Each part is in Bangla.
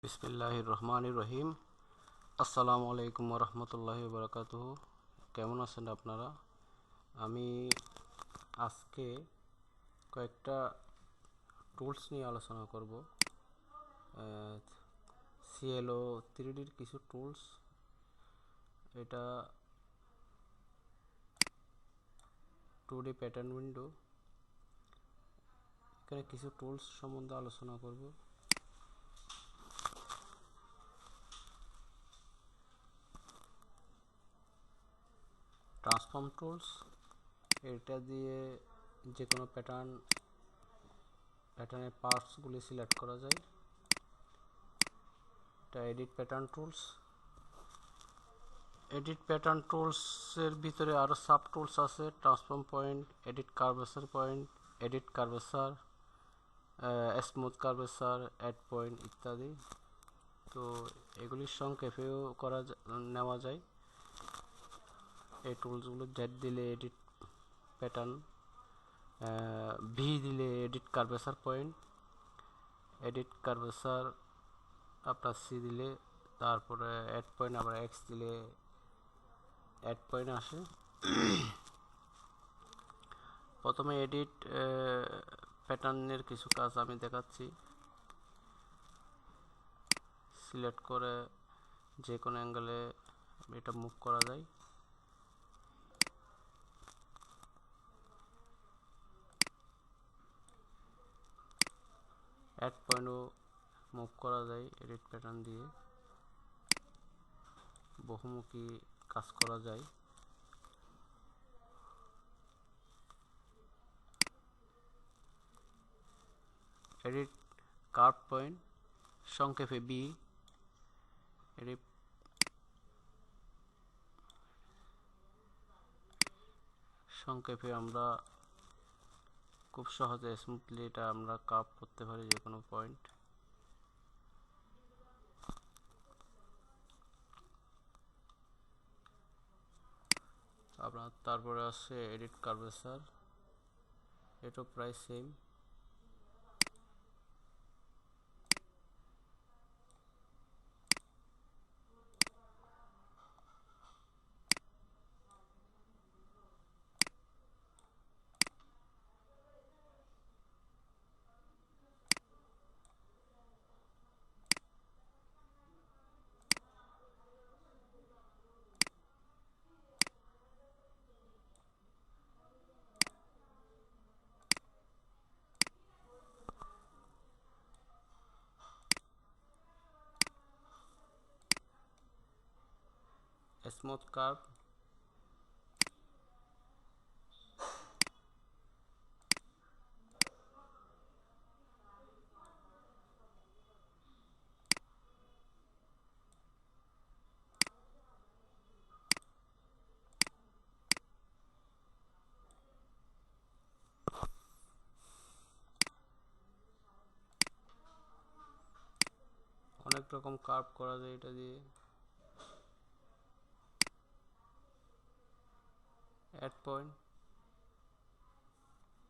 বিসমিল্লাহির রহমানির রহিম। আসসালামু আলাইকুম রহমতুল্লাহি বারাকাতুহু। কেমন আছেন আপনারা? আমি আজকে কয়েকটা টুলস নিয়ে আলোচনা করব। সিএলও 3ডির কিছু টুলস। এটা 2ডি প্যাটার্ন উইন্ডো। এখানে কিছু টুলস সম্বন্ধে আলোচনা করব। ট্রান্সফর্ম টুলস, এটা দিয়ে যে কোনো প্যাটার্নের পার্টসগুলি সিলেক্ট করা যায়। এটা এডিট প্যাটার্ন টুলসের ভিতরে আরও সাব টুলস আছে। Transform point, edit curvature, smooth curvature, add point ইত্যাদি। তো এগুলির সংক্ষেপেও নেওয়া যায়। এই টুলসগুলো জেড দিলে এডিট প্যাটার্ন, ভি দিলে edit curvature point, edit curvature আপনার সি দিলে, তারপরে অ্যাড পয়েন্ট আবার এক্স দিলে অ্যাড পয়েন্ট আসে। প্রথমে এডিট প্যাটার্নের কিছু কাজ আমি দেখাচ্ছি। সিলেক্ট করে যে কোনো অ্যাঙ্গেলে এটা মুভ করা যায়। অ্যাড পয়েন্টও মুভ করা যায় এডিট প্যাটার্ন দিয়ে। বহুমুখী কাজ করা যায়। এডিট কার্ভ পয়েন্ট, সংক্ষেপে বি। এডিট সংক্ষেপে আমরা খুব সহজে স্মুথলি এটা আমরা কার্ভ করতে পারি যে কোনো পয়েন্ট। আপনার তারপরে আছে এডিট কার্ভেচার, এটা প্রায় সেম। স্মুথ কার্ভ, অনেক রকম কার্ভ করা যায় এটা দিয়ে। অ্যাড পয়েন্ট,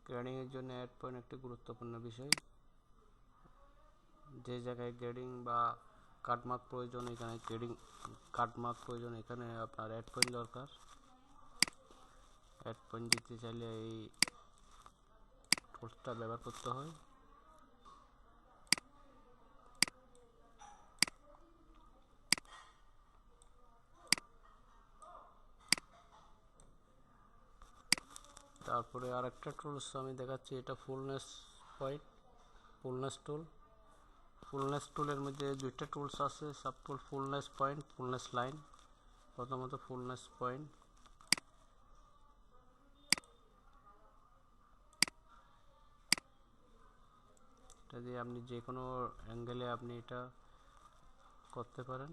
গ্রেডিংয়ের জন্য অ্যাড পয়েন্ট একটি গুরুত্বপূর্ণ বিষয়। যে জায়গায় গ্রেডিং বা কাটমার্ক প্রয়োজন, এখানে আপনার অ্যাড পয়েন্ট দরকার। অ্যাড পয়েন্ট দিতে চাইলে এই টুলসটা ব্যবহার করতে হয়। তারপরে আরেকটা টুলস আমি দেখাচ্ছি, এটা ফুলনেস টুল। ফুলনেস টুলের মধ্যে দুইটা টুলস আছে, সাব টুল ফুলনেস পয়েন্ট, ফুলনেস লাইন। প্রথমত ফুলনেস পয়েন্ট, এটা দিয়ে আপনি যে কোনো অ্যাঙ্গেলে আপনি এটা করতে পারেন।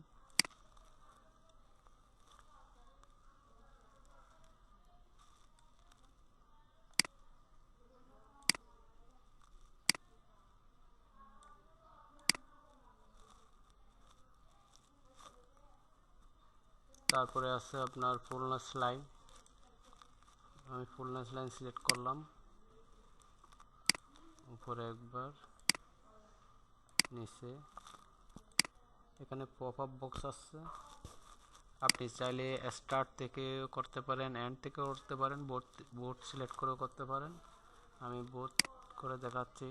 তারপরে আছে আপনার ফুলনেস লাইন। আমি ফুলনেস লাইন সিলেক্ট করলাম, উপরে একবার, নিচে এখানে পপ আপ বক্স আছে, আপনি চাইলে স্টার্ট থেকে করতে পারেন, এন্ড থেকে করতে পারেন, বোর্ড সিলেক্ট করেও করতে পারেন। আমি বোর্ড করে দেখাচ্ছি।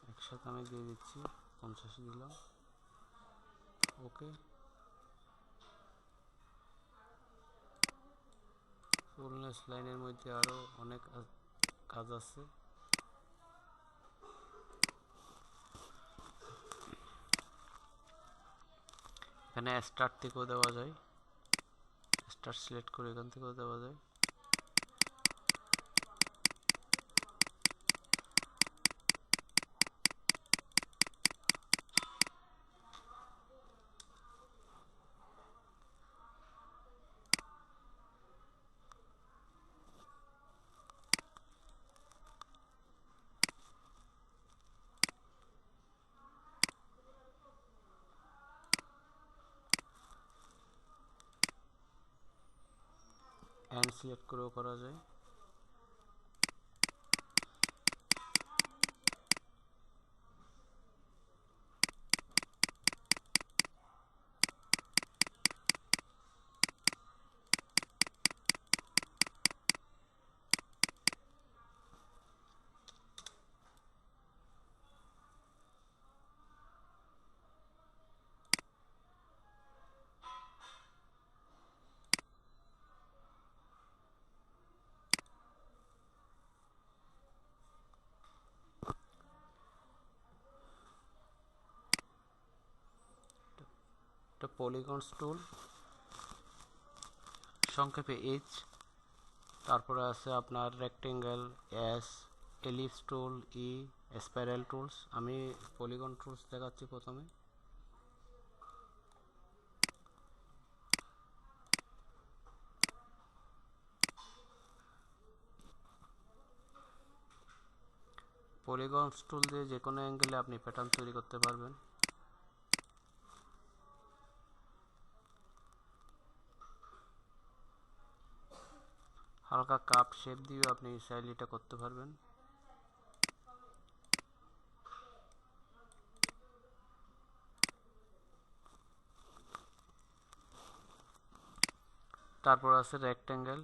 একসাথে আমি দিয়ে দিচ্ছি, 50 দিলাম, ওকে। ফুলনেস লাইনের মধ্যে আরও অনেক কাজ আছে। এখানে স্টার্ট থেকেও দেওয়া যায়, স্টার্ট সিলেক্ট করে এখান থেকেও দেওয়া যায়। এন্ড সিলেক্ট করেও করা যায়। এটা পলিগনস টুল, সংক্ষেপে এইচ। তারপরে আছে আপনার রেক্টেঙ্গেল, এস, এলিপস টুল, ই, স্পাইরাল টুলস। আমি পলিগন টুলস দেখাচ্ছি প্রথমে। পলিগন টুল দিয়ে যে কোনো অ্যাঙ্গেলে আপনি প্যাটার্ন তৈরি করতে পারবেন। হালকা কাপ শেপ দিয়েও আপনি চাইলে এটা করতে পারবেন। তারপর আছে রেক্টেঙ্গেল,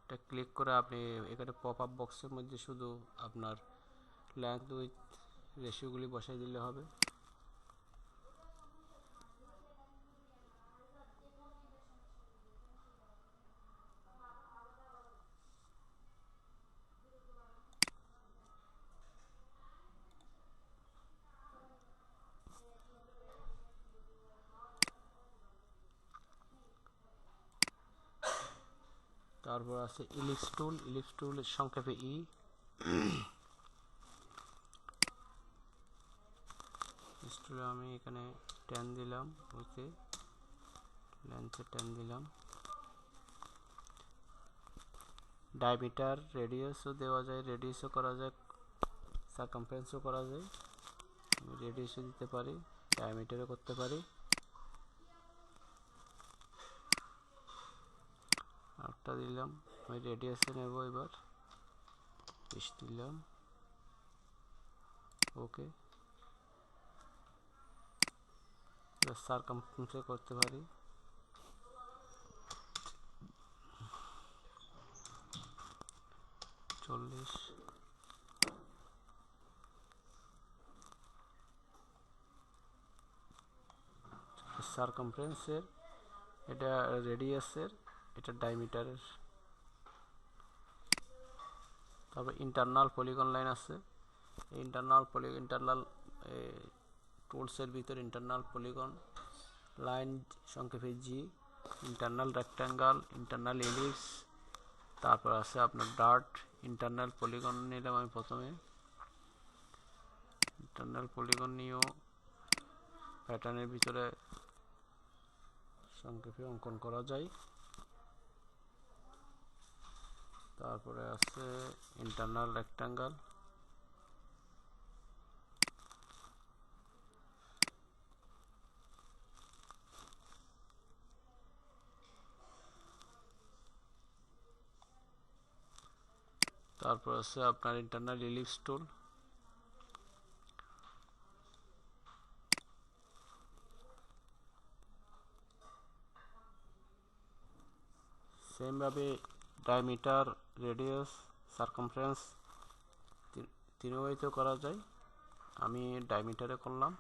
এটা ক্লিক করে আপনি এখানে পপ আপ বক্সের মধ্যে শুধু আপনার লেন্থ উইথ রেশিওগুলি বসাই দিলে হবে। তারপর আছে ইলিপস টুল, ইলিপস টুল সংক্ষেপে ই। ইলিপস টুলে আমি এখানে 10 দিলাম, ওকে, লেন্থে 10 দিলাম। ডায়ামিটার, রেডিয়াসও দেওয়া যায়, রেডিয়াসও করা যায়, সারকামফারেন্সও করা যায়। আমি রেডিয়াসও দিতে পারি, ডায়ামিটারও করতে পারি। আটটা দিলাম, আমি রেডিয়াসে নেব এবার, 20 দিলাম, ওকে। এবার সারকামফারেন্সও করতে পারি, 40। সারকামফারেন্সের, এটা রেডিয়াসের, এটা ডায়ামিটারের। তারপর ইন্টারনাল পলিগন লাইন আছে। ইন্টারনাল টুলসের ভিতরে ইন্টারনাল পলিগন লাইন সংক্ষেপে G, internal rectangle, internal ellipse, তারপর আছে আপনার ডার্ট। ইন্টারনাল পলিগন নিলাম আমি প্রথমে। ইন্টারনাল পলিগন নিয়েও প্যাটার্নের ভিতরে সংক্ষেপে অঙ্কন করা যায়। তারপরে আছে ইন্টারনাল রেক্ট্যাঙ্গল, তারপর আছে আপনার ইন্টারনাল ইলিপস টুল, সেমভাবে ডায়ামিটার, রেডিয়াস, সারকামফারেন্স তিনভাবেই করা যায়। আমি ডায়ামিটারে করলাম।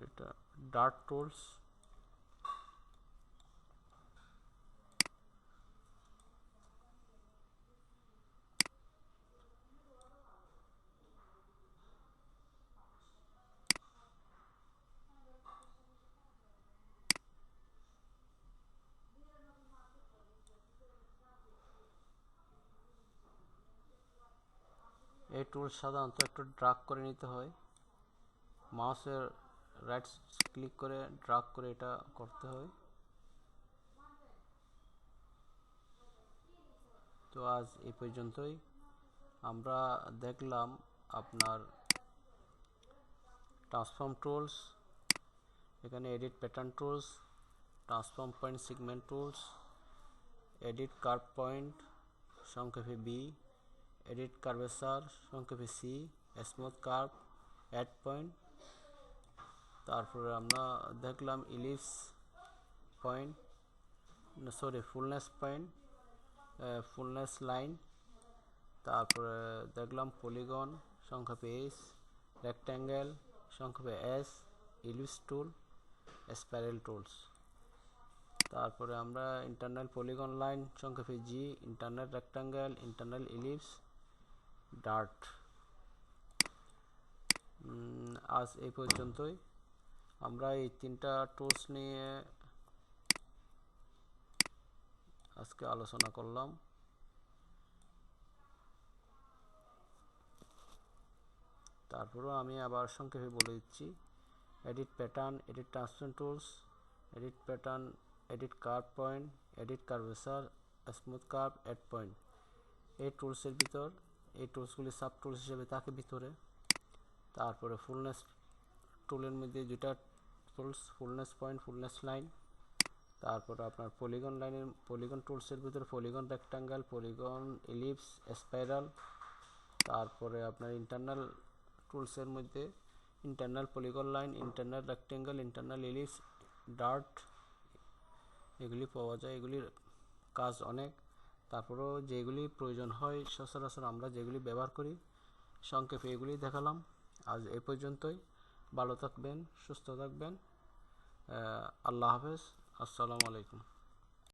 এটা ডার্ট টুলস, এই টুল সাধারণত একটু ড্রাগ করে নিতে হয়, মাউসের রাইট ক্লিক করে ড্রাগ করে এটা করতে হয়। তো আজ এই পর্যন্তই। আমরা দেখলাম আপনার ট্রান্সফর্ম টুলস, এখানে edit pattern tools, transform point segment tools, edit curve point সংক্ষেপে বি, এডিট কার্ভেচার সংক্ষেপে C, smooth curve, add point. তারপরে আমরা দেখলাম ellipse point, fullness point, fullness line. তারপরে দেখলাম পলিগন সংক্ষেপে এস, রেক্ট্যাঙ্গেল সংক্ষেপে S, ellipse tool, spiral tools. তারপরে আমরা ইন্টারনাল পলিগন লাইন সংক্ষেপে G, internal rectangle, internal ellipse, dart. আজ এই পর্যন্তই। আমরা এই তিনটা টুলস নিয়ে আজকে আলোচনা করলাম। তারপরেও আমি আবার সংক্ষেপে বলে দিচ্ছি, edit pattern, edit transform tools, edit pattern, edit curve point, edit curvature, smooth curve, add point. এই টুলসের ভিতর এই টুলসগুলি সাব টুলস হিসেবে থাকে ভিতরে। তারপরে ফুলনেস টুলের মধ্যে দুটা tools, fullness point, fullness line. তারপরে আপনার পলিগন লাইনের পলিগন টুলসের ভিতরে polygon rectangle, polygon ellipse, spiral. তারপরে আপনার ইন্টারনাল টুলসের মধ্যে internal polygon line, internal rectangle, internal ellipse, dart, এগুলি পাওয়া যায়। এগুলির কাজ অনেক। তারপরেও যেগুলি প্রয়োজন হয় সচরাচর আমরা যেগুলি ব্যবহার করি সংক্ষেপে এগুলি দেখালাম। আজ এ পর্যন্তই। ভালো থাকবেন, সুস্থ থাকবেন। আল্লাহ হাফেজ। আসসালামু আলাইকুম।